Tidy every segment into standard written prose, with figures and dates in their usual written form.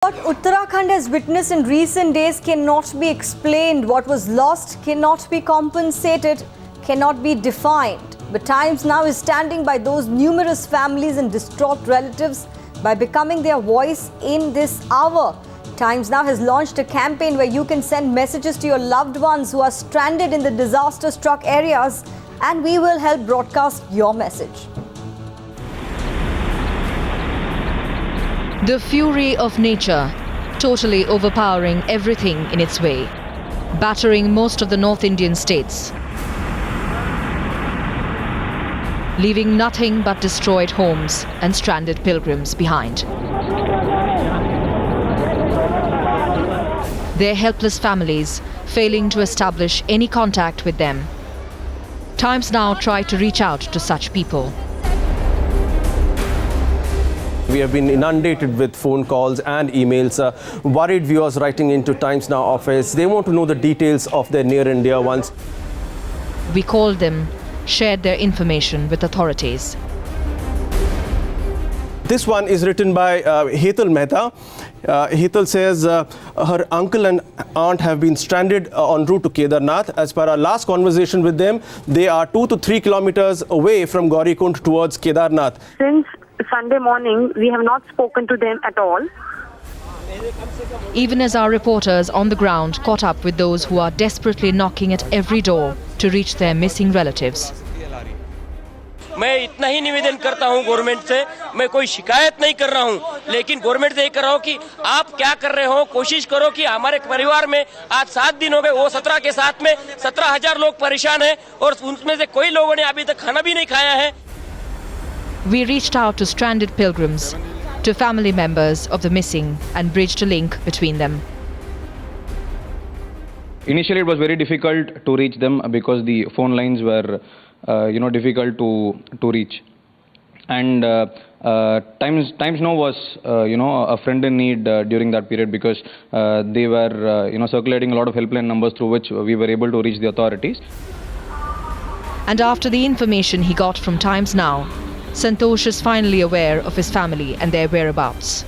What Uttarakhand has witnessed in recent days cannot be explained. What was lost cannot be compensated, cannot be defined. But Times Now is standing by those numerous families and distraught relatives by becoming their voice in this hour. Times Now has launched a campaign where you can send messages to your loved ones who are stranded in the disaster-struck areas, and we will help broadcast your message. The fury of nature, totally overpowering everything in its way, battering most of the North Indian states, leaving nothing but destroyed homes and stranded pilgrims behind. Their helpless families failing to establish any contact with them. Times Now try to reach out to such people. We have been inundated with phone calls and emails. Worried viewers writing into Times Now office. They want to know the details of their near and dear ones. We called them, shared their information with authorities. This one is written by Hetal Mehta. Hetal says her uncle and aunt have been stranded en route to Kedarnath. As per our last conversation with them, they are 2 to 3 kilometers away from Gaurikund towards Kedarnath. Since Sunday morning, we have not spoken to them at all. Even as our reporters on the ground caught up with those who are desperately knocking at every door to reach their missing relatives. मैं इतना ही निवेदन करता हूं government से, मैं कोई शिकायत नहीं कर रहा हूं, लेकिन गवर्नमेंट से ये कर रहा हूं कि आप क्या कर रहे हो, कोशिश करो कि हमारे परिवार में आज 7 दिन हो गए, वो 17 के साथ में 17,000 लोग परेशान हैं और उनमें से कोई लोगों ने अभी तक खाना भी नहीं खाया है. We reached out to stranded pilgrims, to family members of the missing, and bridged a link between them. Initially, it was very difficult to reach them because the phone lines were, difficult to reach. And Times Now was, a friend in need during that period because they were, circulating a lot of helpline numbers through which we were able to reach the authorities. And after the information he got from Times Now, Santosh is finally aware of his family and their whereabouts.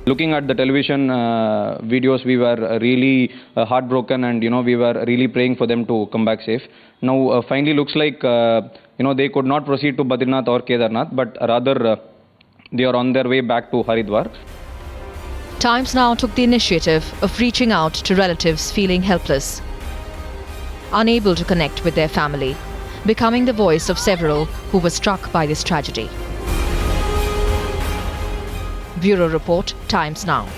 Looking at the television videos, we were really heartbroken, and we were really praying for them to come back safe. Now, finally, looks like they could not proceed to Badrinath or Kedarnath, but rather they are on their way back to Haridwar. Times Now took the initiative of reaching out to relatives feeling helpless, unable to connect with their family, becoming the voice of several who were struck by this tragedy. Bureau Report, Times Now.